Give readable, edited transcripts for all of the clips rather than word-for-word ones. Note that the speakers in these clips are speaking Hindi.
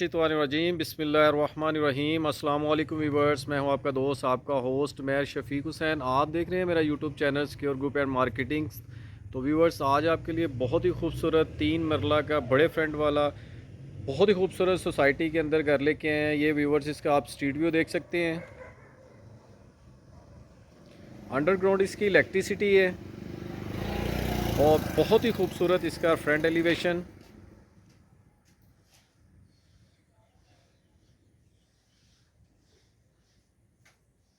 मिनश्शैतानिर्रजीम बिस्मिल्लाहिर्रहमानिर्रहीम। अस्सलाम वालेकुम व्यूअर्स, मैं हूं आपका दोस्त आपका होस्ट मैं शफीक हुसैन। आप देख रहे हैं मेरा YouTube channel secure group and marketing. तो व्यूअर्स, आज आपके लिए बहुत ही खूबसूरत 3 मरला का बड़े फ्रंट वाला बहुत ही खूबसूरत सोसाइटी के अंदर घर लेके आए हैं। ये व्यूअर्स, इसका आप स्ट्रीट व्यू देख सकते हैं। अंडरग्राउंड इसकी इलेक्ट्रिसिटी है और बहुत ही खूबसूरत इसका फ्रंट एलिवेशन।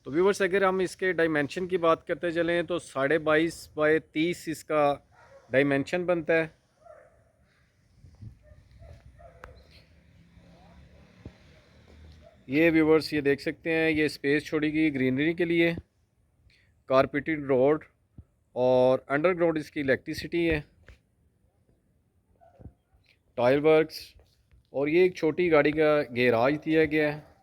तो व्यूवर्स, अगर हम इसके डायमेंशन की बात करते चलें तो 22.5 बाय 30 इसका डायमेंशन बनता है। ये व्यूवर्स, ये देख सकते हैं, ये स्पेस छोड़ी गई ग्रीनरी के लिए, कारपेटेड रोड और अंडरग्राउंड इसकी इलेक्ट्रिसिटी है, टाइल वर्क्स, और ये एक छोटी गाड़ी का गैराज दिया गया है।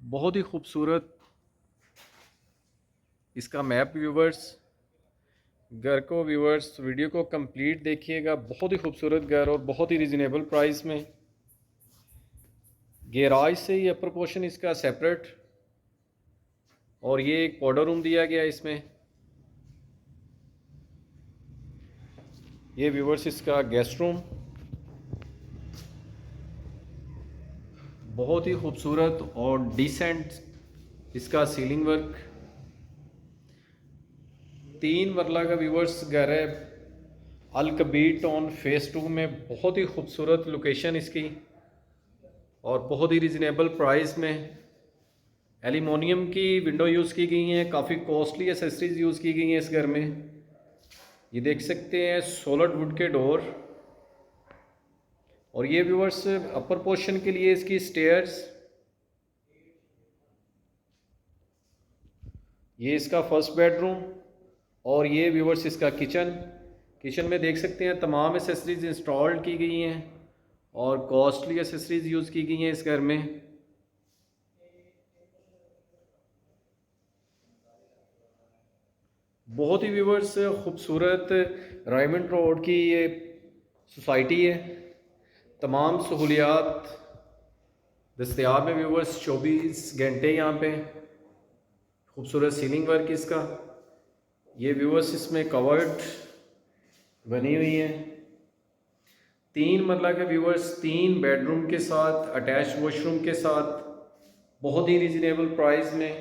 बहुत ही खूबसूरत इसका मैप व्यूवर्स। घर को व्यूवर्स वीडियो को कंप्लीट देखिएगा। बहुत ही खूबसूरत घर और बहुत ही रिजनेबल प्राइस में। गैराज से ही अपर पोर्शन इसका सेपरेट, और ये एक पाउडर रूम दिया गया है इसमें। ये व्यूवर्स इसका गेस्ट रूम, बहुत ही खूबसूरत और डिसेंट इसका सीलिंग वर्क। 3 मरला का व्यूवर्स घर है, अल कबीर टाउन फेज़ 2 में। बहुत ही खूबसूरत लोकेशन इसकी और बहुत ही रिजनेबल प्राइस में। एल्यूमिनियम की विंडो यूज़ की गई हैं, काफ़ी कॉस्टली एसेसरीज यूज़ की गई हैं इस घर में। ये देख सकते हैं सॉलिड वुड के डोर, और ये व्यूवर्स अपर पोर्शन के लिए इसकी स्टेयर्स। ये इसका फर्स्ट बेडरूम, और ये व्यूवर्स इसका किचन। किचन में देख सकते हैं तमाम एसेसरीज इंस्टॉल की गई हैं और कॉस्टली एसेसरीज यूज़ की गई हैं इस घर में। बहुत ही व्यूवर्स खूबसूरत रायमंड रोड की ये सोसाइटी है। तमाम सहूलियात दस्तयाब है व्यूवर्स, 24 घंटे यहाँ पे। खूबसूरत सीलिंग वर्क इसका। ये व्यूवर्स इसमें कवर्ड बनी हुई है। 3 मरला के व्यूवर्स, 3 बेडरूम के साथ, अटैच वॉशरूम के साथ, बहुत ही रिजनेबल प्राइस में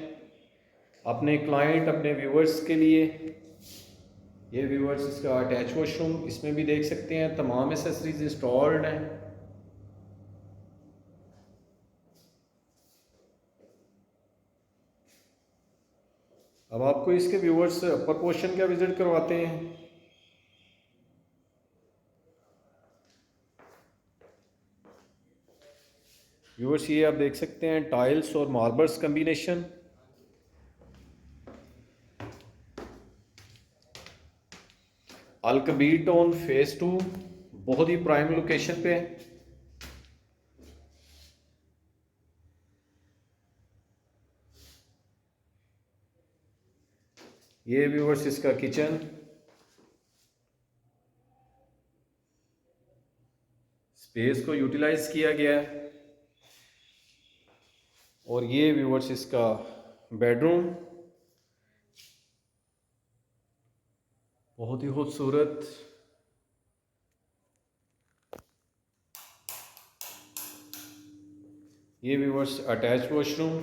अपने क्लाइंट अपने व्यूवर्स के लिए। ये व्यूवर्स इसका अटैच वॉशरूम, इसमें भी देख सकते हैं तमाम एसेसरीज इंस्टॉल्ड हैं। अब आपको इसके व्यूवर्स अपर पोर्शन का विजिट करवाते हैं। व्यूवर्स, ये आप देख सकते हैं टाइल्स और मार्बल्स कम्बिनेशन। अल कबीर टाउन फेज़ 2 बहुत ही प्राइम लोकेशन पे है। ये व्यूवर्स इसका किचन, स्पेस को यूटिलाइज किया गया है। और ये व्यूवर्स इसका बेडरूम, बहुत ही खूबसूरत। ये व्यूवर्स अटैच वॉशरूम,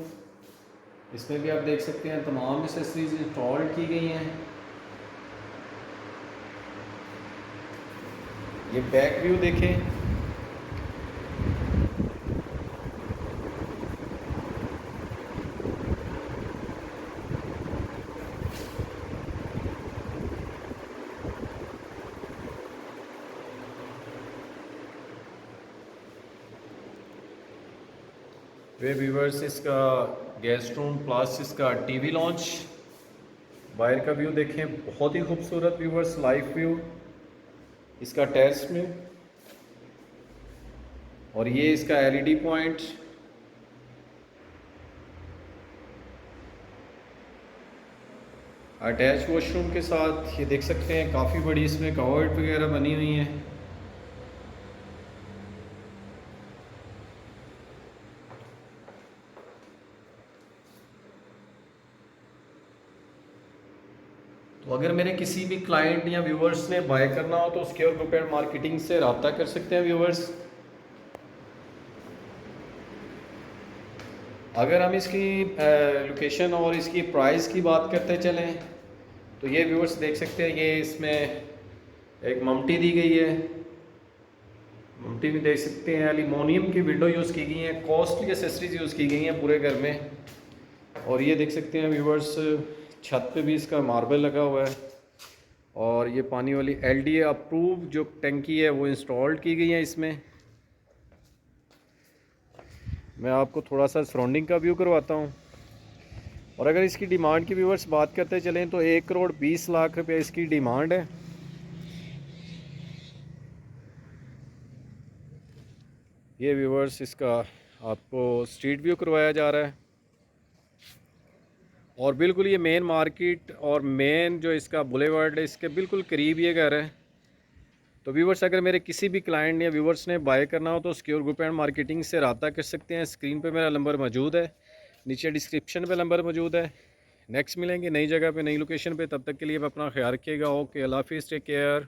इसमें भी आप देख सकते हैं तमाम एसेसरीज इंस्टॉल की गई हैं। ये बैक व्यू देखें। वे व्यूवर्स इसका गेस्ट रूम प्लस इसका टीवी लॉन्च। बाहर का व्यू देखें, बहुत ही खूबसूरत व्यूवर्स, लाइव व्यू इसका टेरेस में। और ये इसका एलईडी पॉइंट। अटैच वॉशरूम के साथ ये देख सकते हैं काफ़ी बड़ी इसमें कवर्ड वगैरह बनी हुई हैं। तो अगर मेरे किसी भी क्लाइंट या व्यूवर्स ने बाय करना हो तो सिक्योर ग्रुप एंड मार्केटिंग से रब्ता कर सकते हैं व्यूवर्स। अगर हम इसकी लोकेशन और इसकी प्राइस की बात करते चलें तो ये व्यूवर्स देख सकते हैं, ये इसमें एक ममटी दी गई है। ममटी भी देख सकते हैं, एल्यूमिनियम की विंडो यूज़ की गई हैं, कॉस्टली एसेसरीज यूज़ की गई हैं पूरे घर में। और ये देख सकते हैं व्यूवर्स, छत पे भी इसका मार्बल लगा हुआ है। और ये पानी वाली LDA अप्रूव जो टंकी है वो इंस्टॉल्ड की गई है इसमें। मैं आपको थोड़ा सा सराउंडिंग का व्यू करवाता हूँ। और अगर इसकी डिमांड की व्यूवर्स बात करते चलें तो 1,20,00,000 रुपये इसकी डिमांड है। ये व्यूवर्स इसका आपको स्ट्रीट व्यू करवाया जा रहा है और बिल्कुल ये मेन मार्केट और मेन जो इसका बुलेवार्ड है इसके बिल्कुल करीब ये घर है। तो व्यूवर्स अगर मेरे किसी भी क्लाइंट या व्यूवर्स ने बाय करना हो तो सिक्योर ग्रुप एंड मार्केटिंग से रब्ता कर सकते हैं। स्क्रीन पे मेरा नंबर मौजूद है, नीचे डिस्क्रिप्शन पे नंबर मौजूद है। नेक्स्ट मिलेंगे नई जगह पे, नई लोकेशन पे, तब तक के लिए आप अपना ख्याल रखिएगा। ओके, अल्लाह हाफिज़, टेक केयर।